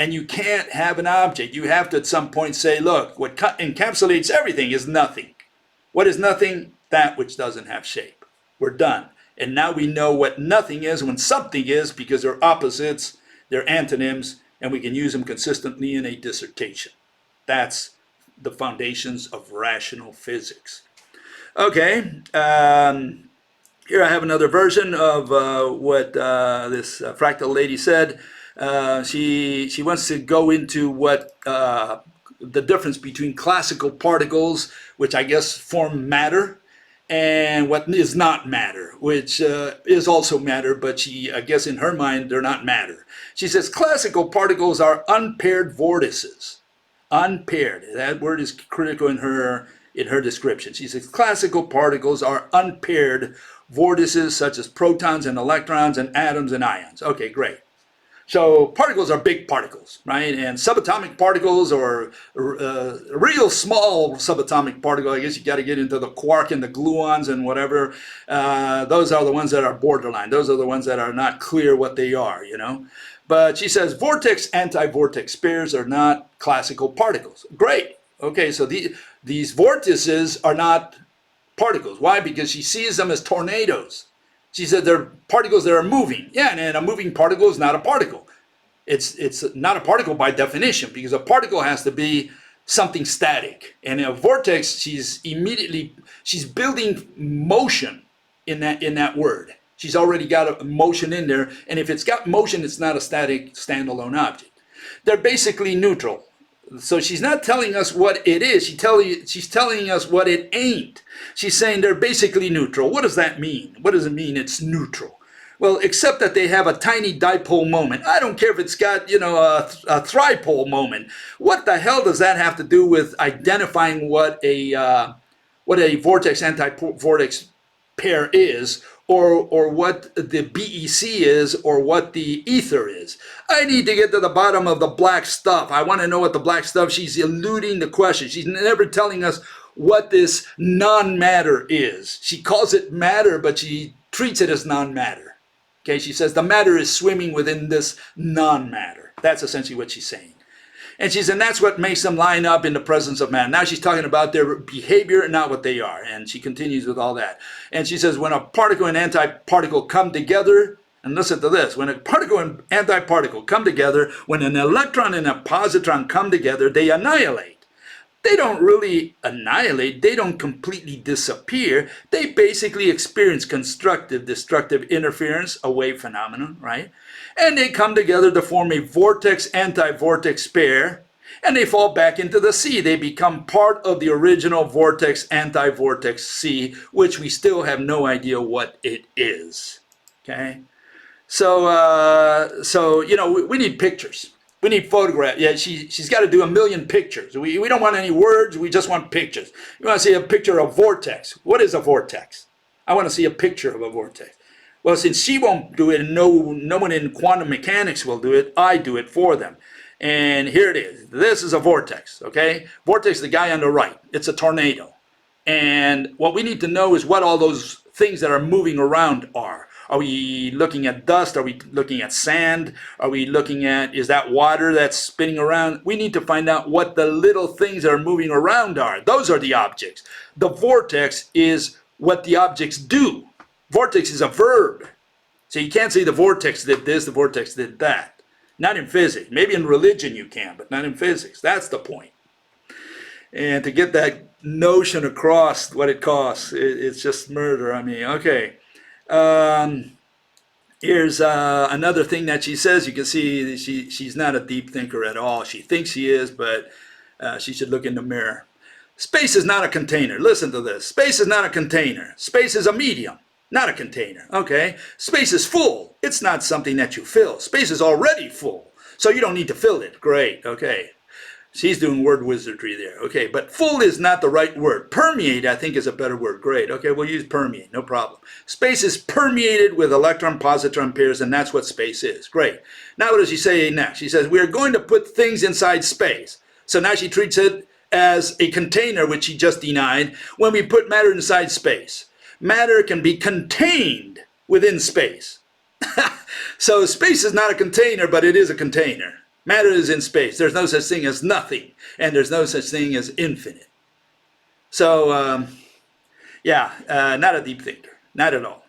And you can't have an object. You have to at some point say, look, what encapsulates everything is nothing. What is nothing? That which doesn't have shape. We're done. And now we know what nothing is when something is, because they're opposites, they're antonyms, and we can use them consistently in a dissertation. That's the foundations of rational physics. Okay, here I have another version of what this fractal lady said. She wants to go into what the difference between classical particles, which I guess form matter, and what is not matter, which is also matter, but I guess in her mind, they're not matter. She says classical particles are unpaired vortices. Unpaired. That word is critical in her description. She says classical particles are unpaired vortices such as protons and electrons and atoms and ions. Okay, great. So particles are big particles, right? And subatomic particles, or real small subatomic particle, I guess you got to get into the quark and the gluons and whatever. Those are the ones that are borderline. Those are the ones that are not clear what they are, But she says vortex, anti-vortex pairs are not classical particles. Great. Okay, so these vortices are not particles. Why? Because she sees them as tornadoes. She said they're particles that are moving. Yeah, and a moving particle is not a particle. It's not a particle by definition, because a particle has to be something static. And a vortex, she's building motion in that word. She's already got a motion in there, and if it's got motion, it's not a static standalone object. They're basically neutral. So she's not telling us what it is. She's telling us what it ain't. She's saying they're basically neutral. What does that mean? What does it mean it's neutral? Well, except that they have a tiny dipole moment. I don't care if it's got, a tripole moment. What the hell does that have to do with identifying what a vortex anti-vortex pair is, or what the BEC is, or what the ether is? I need to get to the bottom of the black stuff. I want to know what the black stuff. She's eluding the question. She's never telling us what this non-matter is. She calls it matter, but she treats it as non-matter. Okay, she says the matter is swimming within this non-matter. That's essentially what she's saying. And she said, and that's what makes them line up in the presence of matter. Now she's talking about their behavior, not what they are. And she continues with all that. And she says, when a particle and antiparticle come together, and listen to this, when a particle and antiparticle come together, when an electron and a positron come together, they annihilate. They don't really annihilate. They don't completely disappear. They basically experience constructive, destructive interference, a wave phenomenon, right? And they come together to form a vortex-anti-vortex pair, and they fall back into the sea. They become part of the original vortex-anti-vortex sea, which we still have no idea what it is, okay? So we need pictures. We need photographs. Yeah, she's got to do 1 million pictures. We don't want any words. We just want pictures. We want to see a picture of vortex. What is a vortex? I want to see a picture of a vortex. Well, since she won't do it and no one in quantum mechanics will do it, I do it for them. And here it is. This is a vortex, okay? Vortex is the guy on the right. It's a tornado. And what we need to know is what all those things that are moving around are. Are we looking at dust? Are we looking at sand? Are we looking at, is that water that's spinning around? We need to find out what the little things that are moving around are. Those are the objects. The vortex is what the objects do. Vortex is a verb. So you can't say the vortex did this, the vortex did that. Not in physics. Maybe in religion you can, but not in physics. That's the point. And to get that notion across, what it costs, it's just murder. I mean, okay. Here's another thing that she says. You can see she's not a deep thinker at all. She thinks she is, but she should look in the mirror. Space is not a container. Listen to this. Space is not a container. Space is a medium, not a container. Okay? Space is full. It's not something that you fill. Space is already full, so you don't need to fill it. Great. Okay. She's doing word wizardry there. Okay, but full is not the right word. Permeate, I think, is a better word. Great. Okay, we'll use permeate. No problem. Space is permeated with electron-positron pairs, and that's what space is. Great. Now what does she say next? She says, we're going to put things inside space. So now she treats it as a container, which she just denied, when we put matter inside space. Matter can be contained within space. So space is not a container, but it is a container. Matter is in space. There's no such thing as nothing, and there's no such thing as infinite. So, not a deep thinker, not at all.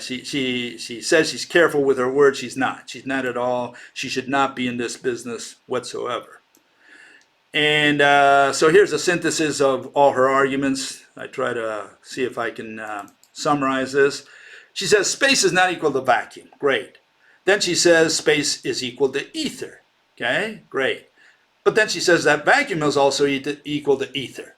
She says she's careful with her words. She's not. She's not at all. She should not be in this business whatsoever. And so here's a synthesis of all her arguments. I try to see if I can summarize this. She says space is not equal to vacuum. Great. Then she says space is equal to ether. Okay, great. But then she says that vacuum is also equal to ether.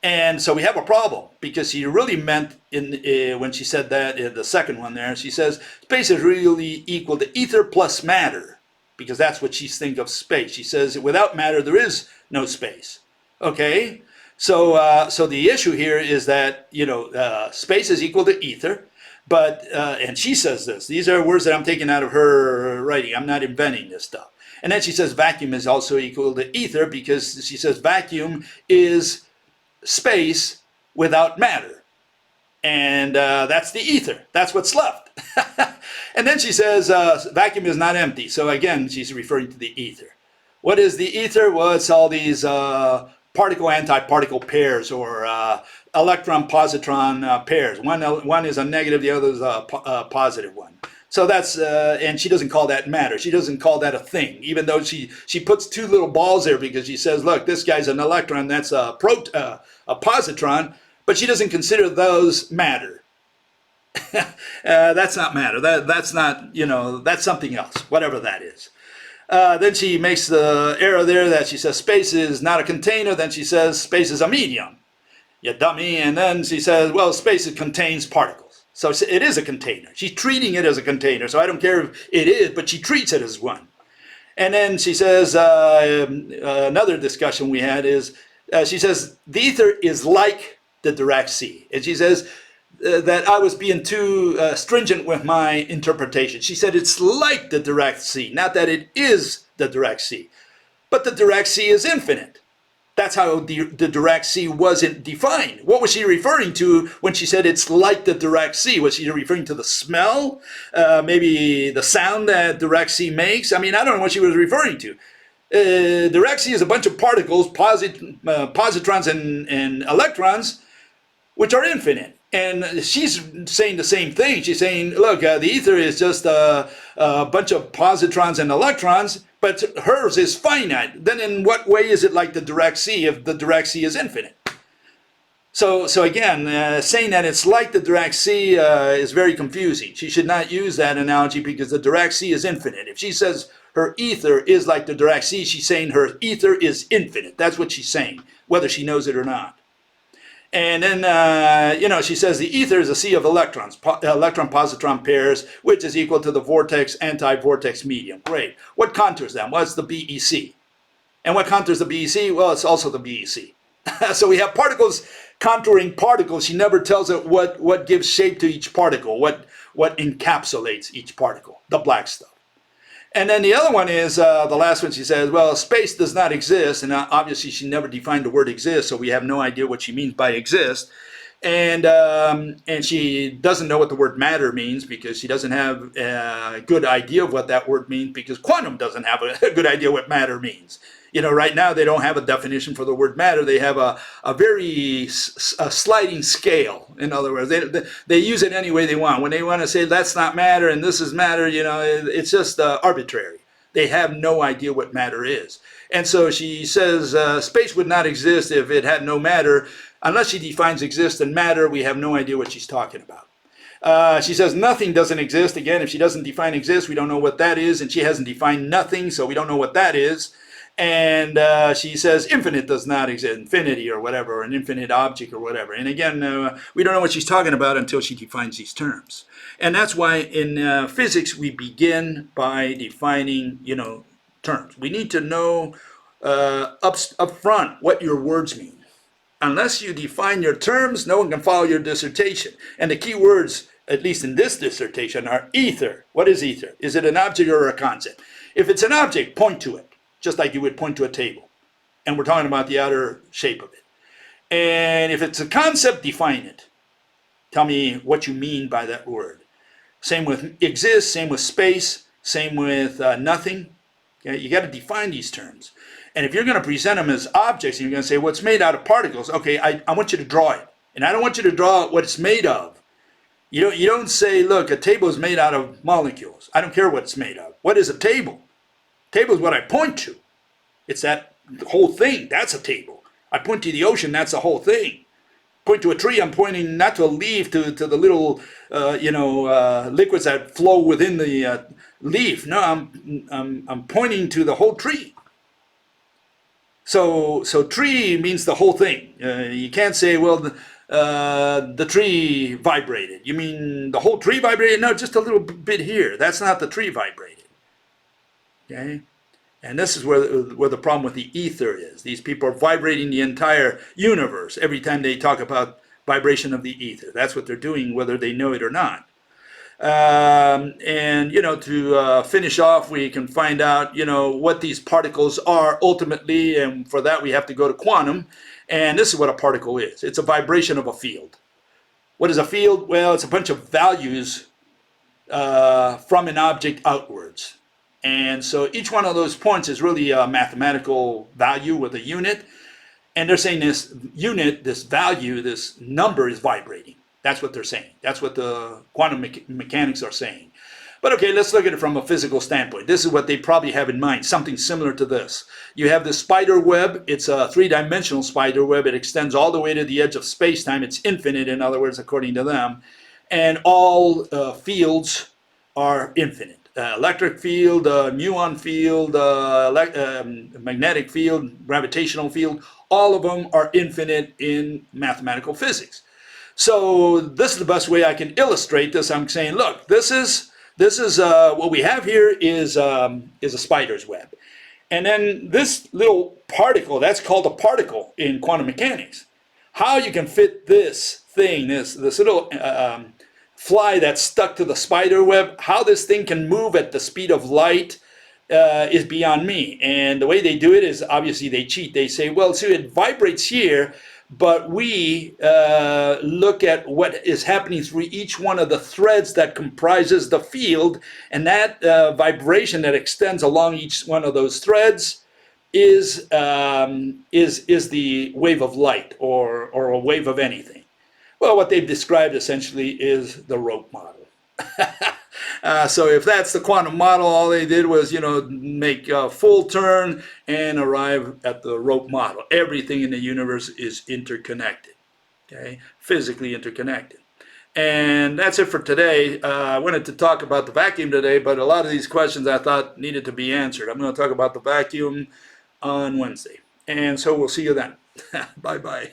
And so we have a problem, because she really meant, when she said that, in the second one there, she says space is really equal to ether plus matter, because that's what she thinks of space. She says without matter there is no space. Okay, so the issue here is that, space is equal to ether. But, and she says this, these are words that I'm taking out of her writing. I'm not inventing this stuff. And then she says vacuum is also equal to ether, because she says vacuum is space without matter. And that's the ether. That's what's left. And then she says vacuum is not empty. So again, she's referring to the ether. What is the ether? Well, it's all these particle-antiparticle pairs, or electron-positron pairs. One is a negative, the other is a positive one. So that's, and she doesn't call that matter. She doesn't call that a thing, even though she puts two little balls there, because she says, look, this guy's an electron, that's a positron, but she doesn't consider those matter. That's not matter. That's not, that's something else, whatever that is. Then she makes the error there that she says space is not a container. Then she says space is a medium. You dummy. And then she says, well, space contains particles. So it is a container. She's treating it as a container. So I don't care if it is, but she treats it as one. And then she says, another discussion we had is, she says, the ether is like the Dirac sea. And she says that I was being too stringent with my interpretation. She said it's like the Dirac sea, not that it is the Dirac sea. But the Dirac sea is infinite. That's how the Dirac sea wasn't defined. What was she referring to when she said it's like the Dirac sea? Was she referring to the smell? Maybe the sound that Dirac sea makes? I mean, I don't know what she was referring to. Dirac sea is a bunch of particles, positrons and electrons, which are infinite. And she's saying the same thing. She's saying, look, the ether is just a bunch of positrons and electrons, but hers is finite. Then in what way is it like the Dirac sea if the Dirac sea is infinite? So again, saying that it's like the Dirac sea is very confusing. She should not use that analogy, because the Dirac sea is infinite. If she says her ether is like the Dirac sea, she's saying her ether is infinite. That's what she's saying, whether she knows it or not. And then, she says the ether is a sea of electrons, electron-positron pairs, which is equal to the vortex-anti-vortex medium. Great. What contours them? Well, it's the BEC. And what contours the BEC? Well, it's also the BEC. So we have particles contouring particles. She never tells it what gives shape to each particle, what what encapsulates each particle, the black stuff. And then the other one is, the last one, she says, well, space does not exist. And obviously she never defined the word exist, so we have no idea what she means by exist. And she doesn't know what the word matter means because she doesn't have a good idea of what that word means because quantum doesn't have a good idea what matter means. You know, right now they don't have a definition for the word matter. They have a very sliding scale. In other words, they use it any way they want. When they want to say that's not matter and this is matter, you know, it's just arbitrary. They have no idea what matter is. And so she says space would not exist if it had no matter. Unless she defines exist and matter, we have no idea what she's talking about. She says nothing doesn't exist. Again, if she doesn't define exist, we don't know what that is. And she hasn't defined nothing, so we don't know what that is. And she says infinite does not exist, infinity or whatever, or an infinite object or whatever. And again, we don't know what she's talking about until she defines these terms. And that's why in physics, we begin by defining, you know, terms. We need to know up front what your words mean. Unless you define your terms, no one can follow your dissertation. And the key words, at least in this dissertation, are ether. What is ether? Is it an object or a concept? If it's an object, point to it, just like you would point to a table. And we're talking about the outer shape of it. And if it's a concept, define it. Tell me what you mean by that word. Same with exist, same with space, same with nothing. Okay? You got to define these terms. And if you're going to present them as objects, and you're going to say, well, it's made out of particles. Okay, I want you to draw it. And I don't want you to draw what it's made of. You don't say, look, a table is made out of molecules. I don't care what it's made of. What is a table? Table is what I point to. It's that whole thing. That's a table. I point to the ocean. That's the whole thing. Point to a tree. I'm pointing not to a leaf, to the little, liquids that flow within the leaf. No, I'm pointing to the whole tree. So tree means the whole thing. You can't say, well, the tree vibrated. You mean the whole tree vibrated? No, just a little bit here. That's not the tree vibrated. Okay? And this is where the problem with the ether is. These people are vibrating the entire universe every time they talk about vibration of the ether. That's what they're doing, whether they know it or not. And, you know, to finish off, we can find out, you know, what these particles are ultimately. And for that, we have to go to quantum. And this is what a particle is. It's a vibration of a field. What is a field? Well, it's a bunch of values from an object outwards. And so each one of those points is really a mathematical value with a unit. And they're saying this unit, this value, this number is vibrating. That's what they're saying. That's what the quantum mechanics are saying. But okay, let's look at it from a physical standpoint. This is what they probably have in mind, something similar to this. You have this spider web. It's a three-dimensional spider web. It extends all the way to the edge of space-time. It's infinite, in other words, according to them. And all fields are infinite. Electric field, muon field, magnetic field, gravitational field, all of them are infinite in mathematical physics. So this is the best way I can illustrate this. I'm saying, look, this is what we have here is a spider's web. And then this little particle, that's called a particle in quantum mechanics. How you can fit this thing, this little fly that's stuck to the spider web, how this thing can move at the speed of light is beyond me. And the way they do it is, obviously they cheat. They say, well, see, it vibrates here, but we look at what is happening through each one of the threads that comprises the field, and that vibration that extends along each one of those threads is the wave of light or a wave of anything. Well, what they've described essentially is the rope model. So if that's the quantum model, all they did was, make a full turn and arrive at the rope model. Everything in the universe is interconnected, okay? Physically interconnected. And that's it for today. I wanted to talk about the vacuum today, but a lot of these questions I thought needed to be answered. I'm going to talk about the vacuum on Wednesday. And so we'll see you then. Bye-bye.